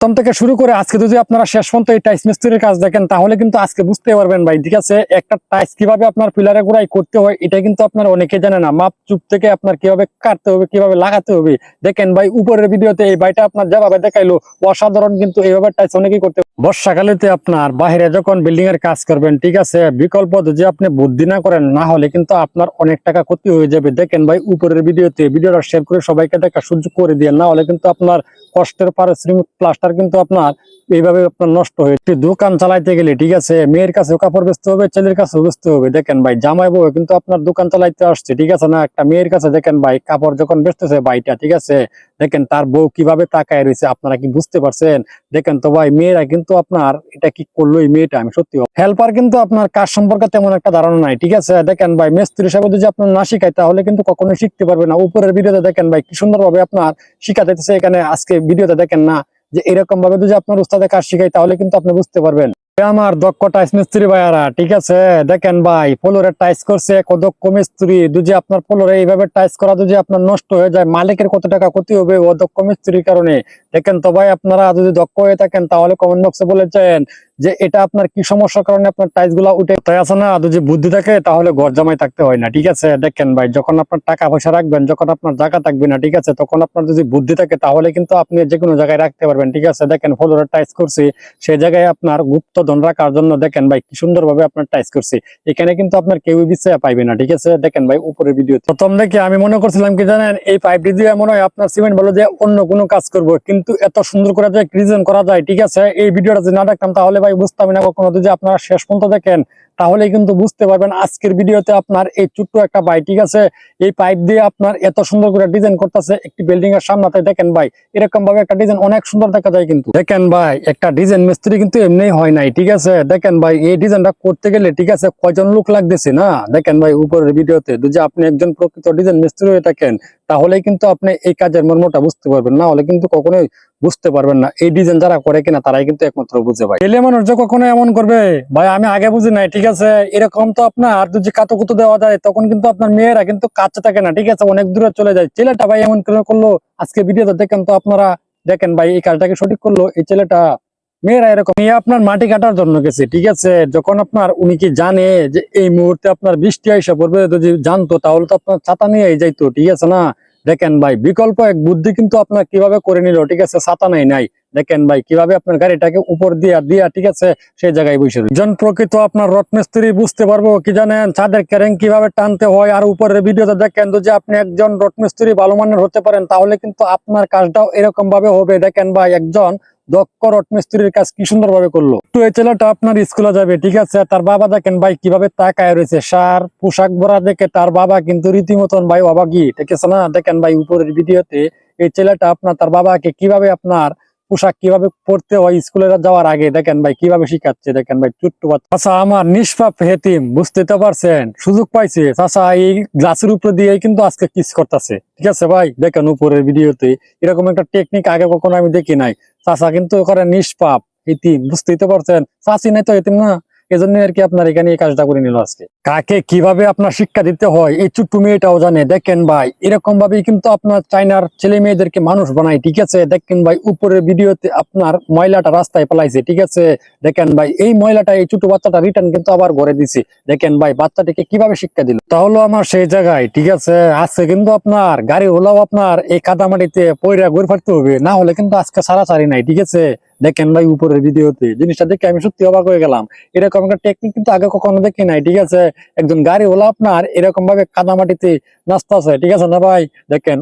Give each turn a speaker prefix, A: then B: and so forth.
A: প্রথম থেকে শুরু করে আজকে যদি আপনারা শেষ পর্যন্ত এই টাইস মিস্ত্রির কাজ দেখেন তাহলে কিন্তু আজকে বুঝতে পারবেন ভাই। ঠিক আছে, একটা টাইস কিভাবে আপনার পিলারে গোড়াই করতে হয় এটা কিন্তু আপনার অনেকে জানে না। মাপ চুপ থেকে আপনার কিভাবে কাটতে হবে, কিভাবে লাগাতে হবে। দেখেন ভাই উপরের ভিডিওতে এই ভাইটা আপনার যেভাবে দেখাইলো অসাধারণ, কিন্তু এইভাবে টাইস অনেকেই করতে। বর্ষাকালেতে আপনার বাইরে যখন বিল্ডিং এর কাজ করবেন, ঠিক আছে, বিকল্প যদি আপনি বুদ্ধি না করেন না হলে কিন্তু আপনার অনেক টাকা ক্ষতি হয়ে যাবে। দেখেন ভাই উপরের ভিডিওতে ভিডিওটা শেয়ার করে সবাইকে দেখা সুযোগ করে দিয়ে, না হলে কিন্তু আপনার কষ্টের পারিশ্রমিক প্লাস্টার কিন্তু আপনার এইভাবে আপনার নষ্ট হয়ে। একটি দোকান চালাইতে গেলে, ঠিক আছে, মেয়ের কাছেও কাপড় বেচতে হবে, ছেলের কাছেও বেচতে হবে। দেখেন ভাই জামাই বউ কিন্তু আপনার দোকান চালাইতে আসছে, ঠিক আছে না, একটা মেয়ের কাছে দেখেন ভাই কাপড় যখন বেচতেছে ভাইটা, ঠিক আছে, দেখেন তার বউ কিভাবে তাকায় রয়েছে, আপনারা কি বুঝতে পারছেন? দেখেন তো ভাই মেয়েরা কিন্তু আপনার এটা কি করলো এই মেয়েটা, আমি সত্যি হেল্পার কিন্তু আপনার কাজ সম্পর্কে তেমন একটা ধারণা নাই। ঠিক আছে, দেখেন ভাই মিস্ত্রি হিসাবে যদি আপনার না শিখায় তাহলে কিন্তু কখনোই শিখতে পারবে না। উপরের ভিডিওতে দেখেন ভাই কি সুন্দর ভাবে আপনার শিখাতেছে। এখানে আজকে ভিডিওতে দেখেন না যে এরকম ভাবে যদি আপনার উস্তাদে কাজ শিখাই তাহলে কিন্তু আপনি বুঝতে পারবেন। আমার দক্ষ টাইস মিস্ত্রি ভাইয়ারা, ঠিক আছে, দেখেন ভাই ফ্লোরে টাইস করছে দক্ষ মিস্ত্রি। যদি আপনার ফ্লোরে এইভাবে টাইস করা যদি আপনার নষ্ট হয়ে যায় মালিকের কত টাকা ক্ষতি হবে অদক্ষ মিস্ত্রির কারণে। দেখেন তো ভাই আপনারা যদি দক্ষ হয়ে থাকেন তাহলে কমেন্ট বক্সে বলেছেন যে এটা আপনার কি সমস্যার কারণে আপনার টাইস গুলা উঠে। তাই আছে না, যদি বুদ্ধি থাকে তাহলে ঘর জামাই থাকতে হয় না। ঠিক আছে, দেখেন ভাই যখন আপনার টাকা পয়সা রাখবেন, যখন আপনার জায়গা থাকবে না, ঠিক আছে, তখন আপনার যদি বুদ্ধি থাকে তাহলে কিন্তু আপনি যে কোনো জায়গায় রাখতে পারবেন। ঠিক আছে, দেখেন ফ্লোরে টাইস করছি, সেই জায়গায় আপনার গুপ্তধন রাখার জন্য দেখেন ভাই কি সুন্দর ভাবে আপনার টাইস করছি। এখানে কিন্তু আপনার কেউ বিশ্বাস পাইবে না। ঠিক আছে, দেখেন ভাই উপরের ভিডিও প্রথম দেখে আমি মনে করছিলাম কি জানেন, এই পাইপটি দিয়ে মনে হয় আপনার সিমেন্ট বলে যে অন্য কোনো কাজ করবো, কিন্তু এত সুন্দর করে যে ডিজাইন করা যায়। ঠিক আছে, এই ভিডিওটা যদি না দেখতাম তাহলে ভাই বুঝতাম না কখনো। যদি আপনারা শেষ পর্যন্ত দেখেন তাহলে কিন্তু বুঝতে পারবেন আজকের ভিডিওতে আপনার এই ছোট্ট একটা ভাই, ঠিক আছে, এই পাইপ দিয়ে আপনার এত সুন্দর করে ডিজাইন করতেছে একটি বিল্ডিং এর সামনে। দেখেন ভাই এরকম ভাবে একটা ডিজাইন অনেক সুন্দর দেখা যায়, কিন্তু দেখেন ভাই একটা ডিজাইন মিস্ত্রি কিন্তু এমনি হয় নাই। ঠিক আছে, দেখেন ভাই এই ডিজাইনটা করতে গেলে, ঠিক আছে, কয়জন লোক লাগতেছে না। দেখেন ভাই উপরের ভিডিওতে যদি আপনি একজন প্রকৃত ডিজাইন মিস্ত্রি হয়ে থাকেন তাহলে কিন্তু আপনি এই কাজের মর্মটা বুঝতে পারবেন, না হলে কিন্তু কখনোই বুঝতে পারবেন না। এই ডিজাইন যারা করে কিনা তারাই কিন্তু একমাত্র বুঝে। ভাই ছেলে মানুষ যে কখনো এমন করবে ভাই আমি আগে বুঝি নাই। ঠিক আছে, এরকম তো আপনার যদি কাতুকুতু দেওয়া যায় তখন কিন্তু আপনার মেয়েরা কিন্তু কাছে থাকে না। ঠিক আছে, অনেক দূরে চলে যায়। ছেলেটা ভাই এমন করলো আজকে ভিডিওতে দেখেন তো আপনারা, দেখেন ভাই এই কাজটাকে সঠিক করলো এই ছেলেটা। মেয়েরা এরকম নিয়ে আপনার মাটি কাটার জন্য গেছে। ঠিক আছে, যখন আপনার উনি কি জানে যে এই মুহূর্তে আপনার বৃষ্টি আইসা পড়বে, যদি জানতো তাহলে তো আপনার ছাতা নিয়ে যাইতো। ঠিক আছে না, দেখেন ভাই বিকল্প এক বুদ্ধি কিন্তু আপনার কিভাবে করে নিল। ঠিক আছে, ছাতা নাই, দেখেন ভাই কিভাবে আপনার গাড়িটাকে উপর দিয়া, ঠিক আছে, সেই জায়গায় বসে একজন প্রকৃত আপনার রড মিস্ত্রি বুঝতে পারবো কি জানেন, ছাদের ক্যারেং কিভাবে টানতে হয়। আর উপরের ভিডিওতে দেখেন যদি আপনি একজন রড মিস্ত্রি ভালো মানের হতে পারেন তাহলে কিন্তু আপনার কাজটাও এরকম ভাবে হবে। দেখেন ভাই একজন দক্ষ রড মিস্ত্রির কাজ কি সুন্দর ভাবে করলো। তো এই ছেলেটা আপনার স্কুলে যাবে, ঠিক আছে, তার বাবা দেখেন ভাই কিভাবে তাকায় রয়েছে, সার পোশাক ভরা দেখে তার বাবা কিন্তু রীতিমতন ভাই অবাকি। ঠিক আছে না, দেখেন ভাই উপরের ভিডিওতে এই ছেলেটা আপনার তার বাবাকে কিভাবে আপনার পোশাক কিভাবে পড়তে হয় স্কুলে যাওয়ার আগে দেখেন ভাই কিভাবে শিখাচ্ছে। দেখেন ভাই ছোট্ট বাচ্চা। আচ্ছা আমার নিষ্পাপ হেতিম বুঝতে তো পারছেন, সুযোগ পাইছে চাচা এই গ্লাসের উপরে দিয়ে কিন্তু আজকে কিস করতেছে। ঠিক আছে ভাই, দেখেন উপরের ভিডিওতে এরকম একটা টেকনিক আগে কখনো আমি দেখি নাই। চাচা কিন্তু করে নিষ্পাপ হেতিম, বুঝতেই তো পারছেন, চাচি নাই তো হেতিম না, এজন্য আর কি আপনার এখানে এই কাজটা করে নিল আজকে। কাকে কিভাবে আপনার শিক্ষা দিতে হয় এই ছোট্ট মেয়েটাও জানে। দেখেন ভাই এরকম ভাবেই কিন্তু আপনার চাইনার ছেলে মেয়েদেরকে মানুষ বানায়। ঠিক আছে, দেখেন ভাই উপরের ভিডিওতে আপনার ময়লাটা রাস্তায় ফেলাইছে। ঠিক আছে, দেখেন ভাই এই ময়লাটা এই ছোট বাচ্চাটা রিটার্ন কিন্তু আবার ঘরে দিছে। দেখেন ভাই বাচ্চাটিকে কিভাবে শিক্ষা দিল। তাহলে আমার সেই জায়গায়, ঠিক আছে, আজকে কিন্তু আপনার গাড়ি হলেও আপনার এই কাদামাটিতে পয়রা ঘুরে ফাটতে হবে, না হলে কিন্তু আজকে ছাড়াছাড়ি নাই। ঠিক আছে, দেখেন ভাই উপরের ভিডিওতে জিনিসটা দেখে আমি সত্যি অবাক হয়ে গেলাম। এরকম একটা টেকনিক কিন্তু আগে কখনো দেখি নাই। ঠিক আছে, একজন গাড়ি হলো আপনার এরকম ভাবে কাদামাটিতে নাচতেছে। ঠিক আছে না ভাই, দেখেন